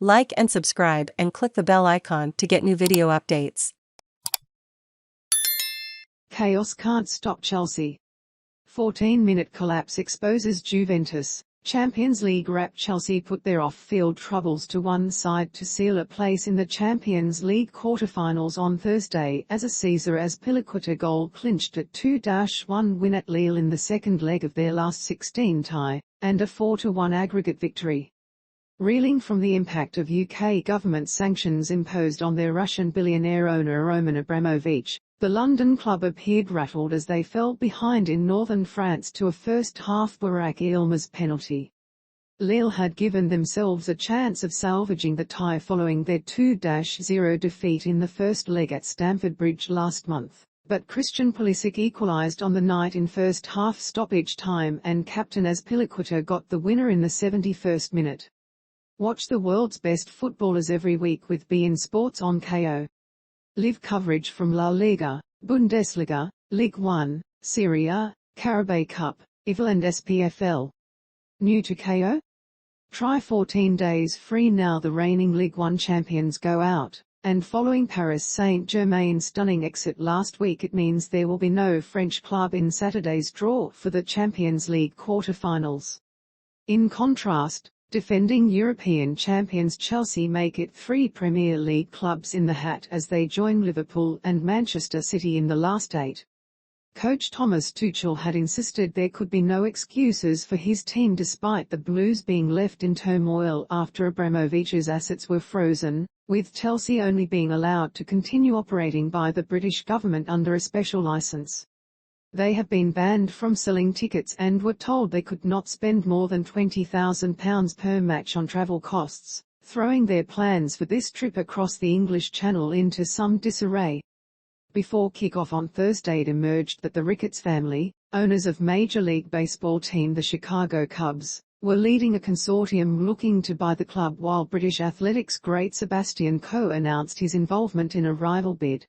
Like and subscribe and click the bell icon to get new video updates. Chaos can't stop Chelsea. 14-minute collapse exposes Juventus. Champions League wrap. Chelsea put their off-field troubles to one side to seal a place in the Champions League quarter-finals on Thursday as a Cesar Azpilicueta goal clinched a 2-1 win at Lille in the second leg of their last 16 tie, and a 4-1 aggregate victory. Reeling from the impact of UK government sanctions imposed on their Russian billionaire owner Roman Abramovich, the London club appeared rattled as they fell behind in northern France to a first-half Burak Yilmaz penalty. Lille had given themselves a chance of salvaging the tie following their 2-0 defeat in the first leg at Stamford Bridge last month, but Christian Pulisic equalised on the night in first-half stoppage time and captain Azpilicueta got the winner in the 71st minute. Watch the world's best footballers every week with beIN Sports on KO. Live coverage from La Liga, Bundesliga, Ligue 1, Serie A, Carabao Cup, IFL and SPFL. New to KO? Try 14 days free now. The reigning Ligue 1 champions go out, and following Paris Saint-Germain's stunning exit last week, it means there will be no French club in Saturday's draw for the Champions League quarter-finals. In contrast, defending European champions Chelsea make it 3 Premier League clubs in the hat as they join Liverpool and Manchester City in the last 8. Coach Thomas Tuchel had insisted there could be no excuses for his team despite the Blues being left in turmoil after Abramovich's assets were frozen, with Chelsea only being allowed to continue operating by the British government under a special licence. They have been banned from selling tickets and were told they could not spend more than £20,000 per match on travel costs, throwing their plans for this trip across the English Channel into some disarray. Before kick-off on Thursday, it emerged that the Ricketts family, owners of Major League Baseball team the Chicago Cubs, were leading a consortium looking to buy the club, while British athletics great Sebastian Coe announced his involvement in a rival bid.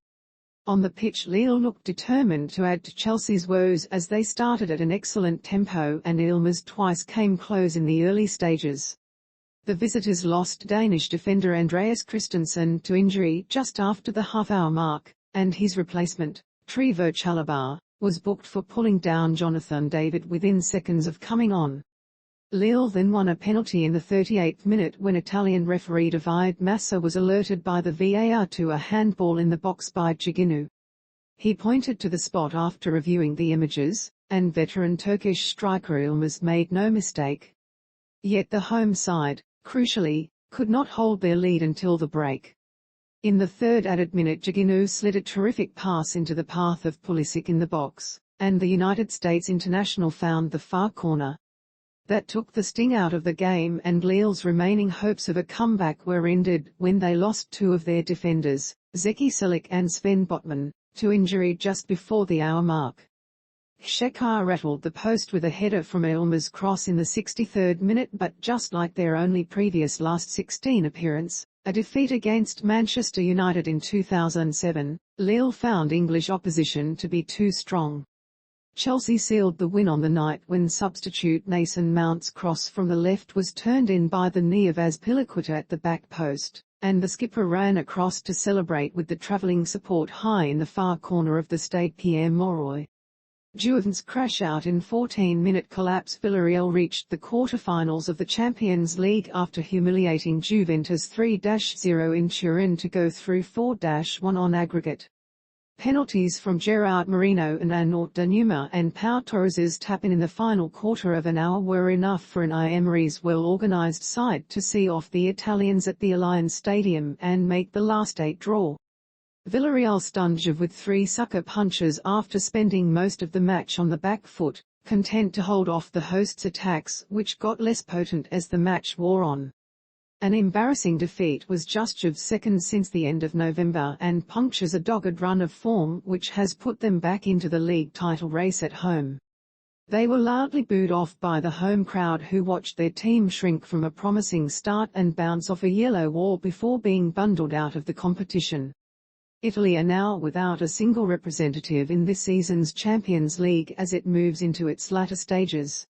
On the pitch, Lille looked determined to add to Chelsea's woes as they started at an excellent tempo and Yilmaz twice came close in the early stages. The visitors lost Danish defender Andreas Christensen to injury just after the half-hour mark, and his replacement, Trevoh Chalobah, was booked for pulling down Jonathan David within seconds of coming on. Lille then won a penalty in the 38th minute when Italian referee David Massa was alerted by the VAR to a handball in the box by Giginu. He pointed to the spot after reviewing the images, and veteran Turkish striker Yilmaz made no mistake. Yet the home side, crucially, could not hold their lead until the break. In the third added minute, Giginu slid a terrific pass into the path of Pulisic in the box, and the United States international found the far corner. That took the sting out of the game, and Lille's remaining hopes of a comeback were ended when they lost 2 of their defenders, Zeki Celik and Sven Botman, to injury just before the hour mark. Xhaka rattled the post with a header from Yilmaz's cross in the 63rd minute, but just like their only previous last 16 appearance, a defeat against Manchester United in 2007, Lille found English opposition to be too strong. Chelsea sealed the win on the night when substitute Mason Mount's cross from the left was turned in by the knee of Azpilicueta at the back post, and the skipper ran across to celebrate with the travelling support high in the far corner of the stade Pierre Mauroy. Juventus crash out in 14-minute collapse. Villarreal reached the quarter-finals of the Champions League after humiliating Juventus 3-0 in Turin to go through 4-1 on aggregate. Penalties from Gerard Moreno and Arnaut Danjuma and Pau Torres's tap-in in the final quarter of an hour were enough for an Emery's well-organised side to see off the Italians at the Allianz Stadium and make the last 8 draw. Villarreal stunned Juve with 3 sucker punches after spending most of the match on the back foot, content to hold off the hosts' attacks, which got less potent as the match wore on. An embarrassing defeat was just Juve's second since the end of November and punctures a dogged run of form which has put them back into the league title race at home. They were loudly booed off by the home crowd, who watched their team shrink from a promising start and bounce off a yellow wall before being bundled out of the competition. Italy are now without a single representative in this season's Champions League as it moves into its latter stages.